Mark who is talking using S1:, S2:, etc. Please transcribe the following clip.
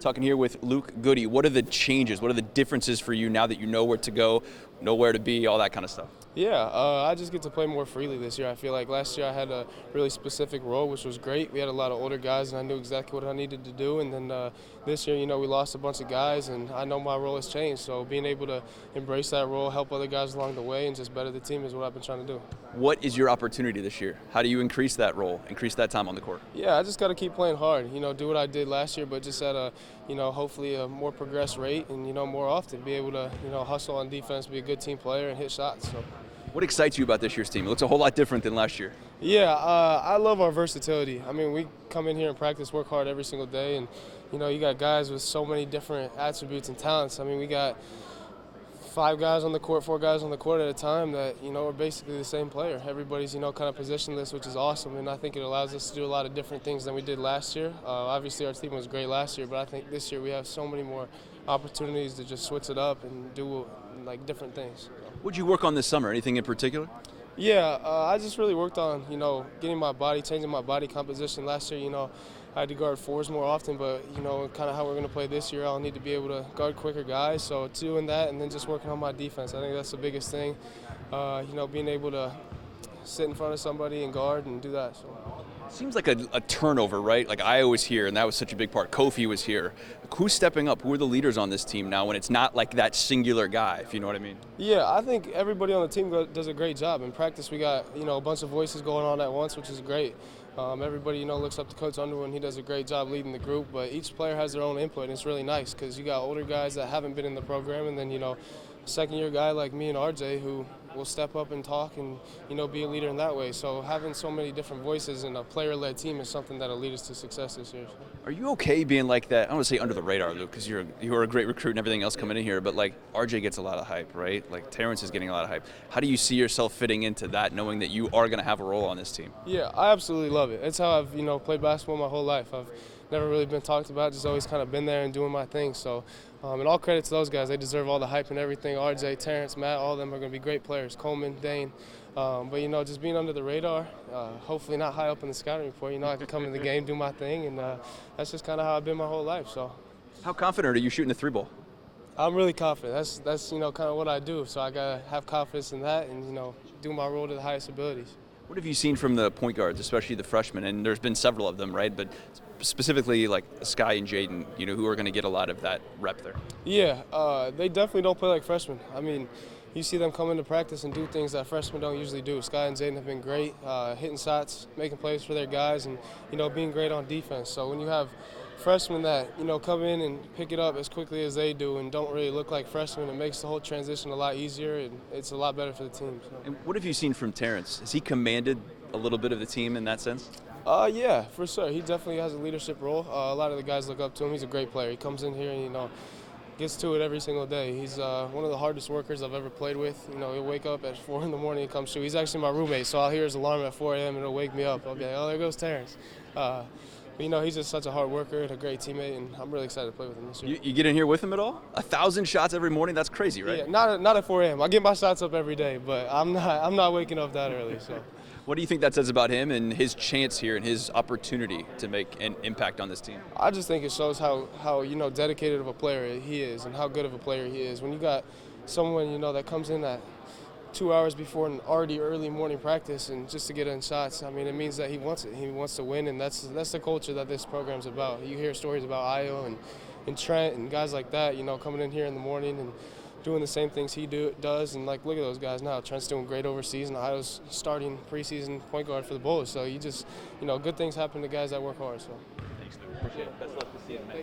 S1: Talking here with Luke Goody. What are the changes? What are the differences for you now that you know where to go, know where to be, all that kind of stuff?
S2: Yeah, I just get to play more freely this year. I feel like last year I had a really specific role, which was great. We had a lot of older guys, and I knew exactly what I needed to do. And then this year, we lost a bunch of guys, and I know my role has changed. So being able to embrace that role, help other guys along the way, and just better the team is what I've been trying to do.
S1: What is your opportunity this year? How do you increase that role, increase that time on the court?
S2: Yeah, I just got to keep playing hard. Do what I did last year, but just at a, hopefully a more progressed rate, and more often be able to, hustle on defense, be a good team player, and hit shots. So.
S1: What excites you about this year's team? It looks a whole lot different than last year.
S2: Yeah, I love our versatility. I mean, we come in here and practice, work hard every single day, and you got guys with so many different attributes and talents. I mean, we got 5 guys on the court, 4 guys on the court at a time that are basically the same player. Everybody's kind of positionless, which is awesome, and I think it allows us to do a lot of different things than we did last year. Obviously, our team was great last year, but I think this year we have so many more opportunities to just switch it up and do different things.
S1: What'd you work on this summer? Anything in particular?
S2: Yeah, I just really worked on, getting my body, changing my body composition. Last year, I had to guard 4s more often, but, kind of how we're going to play this year, I'll need to be able to guard quicker guys. So doing that and then just working on my defense, I think that's the biggest thing, being able to sit in front of somebody and guard and do that. So.
S1: Seems like a turnover, right? Like I always hear, and that was such a big part. Kofi was here. Who's stepping up? Who are the leaders on this team now when it's not like that singular guy, if you know what I mean?
S2: Yeah, I think everybody on the team does a great job. In practice, we got, a bunch of voices going on at once, which is great. Everybody, looks up to Coach Underwood, and he does a great job leading the group. But each player has their own input, and it's really nice because you got older guys that haven't been in the program, and then, a second-year guy like me and RJ who will step up and talk and, be a leader in that way. So having so many different voices in a player-led team is something that'll lead us to success this year.
S1: Are you okay being like that? I don't want to say under the radar, Luke, because you're a great recruit and everything else coming in here, but like RJ gets a lot of hype, right? Like Terrence is getting a lot of hype. How do you see yourself fitting into that, knowing that you are going to have a role on this team?
S2: Yeah, I absolutely love it. It's how I've, played basketball my whole life. I've never really been talked about, just always kind of been there and doing my thing. So, and all credit to those guys. They deserve all the hype and everything. RJ, Terrence, Matt, all of them are going to be great players. Coleman, Dane. But, just being under the radar, hopefully not high up in the scouting report. I can come in the game, do my thing, and that's just kind of how I've been my whole life. So,
S1: how confident are you shooting the 3-ball?
S2: I'm really confident. That's kind of what I do. So I got to have confidence in that and, do my role to the highest abilities.
S1: What have you seen from the point guards, especially the freshmen? And there's been several of them, right? But specifically like Sky and Jaden, who are going to get a lot of that rep there.
S2: Yeah, they definitely don't play like freshmen. I mean, you see them come into practice and do things that freshmen don't usually do. Sky and Jaden have been great, hitting shots, making plays for their guys, and, being great on defense. So when you have freshmen that, come in and pick it up as quickly as they do and don't really look like freshmen, it makes the whole transition a lot easier, and it's a lot better for the team. So.
S1: And what have you seen from Terrence? Has he commanded a little bit of the team in that sense?
S2: Yeah, for sure. He definitely has a leadership role. A lot of the guys look up to him. He's a great player. He comes in here and, gets to it every single day. He's one of the hardest workers I've ever played with. He'll wake up at 4 in the morning and come shoot. He's actually my roommate, so I'll hear his alarm at 4 a.m. and it'll wake me up. I'll be like, oh, there goes Terrence. But, he's just such a hard worker and a great teammate, and I'm really excited to play with him this year.
S1: You get in here with him at all? 1,000 shots every morning? That's crazy, right?
S2: Yeah, not at 4 a.m. I get my shots up every day, but I'm not waking up that early. So.
S1: What do you think that says about him and his chance here and his opportunity to make an impact on this team?
S2: I just think it shows how dedicated of a player he is and how good of a player he is. When you got someone, that comes in at 2 hours before an already early morning practice and just to get in shots, I mean, it means that he wants it. He wants to win, and that's the culture that this program's about. You hear stories about Ayo and Trent and guys like that, coming in here in the morning and doing the same things he does, and look at those guys now. Trent's doing great overseas, and Ayo's starting preseason point guard for the Bulls. So you just, good things happen to guys that work hard. So.
S1: Thanks, Luke. Appreciate it. Best of luck this season, man.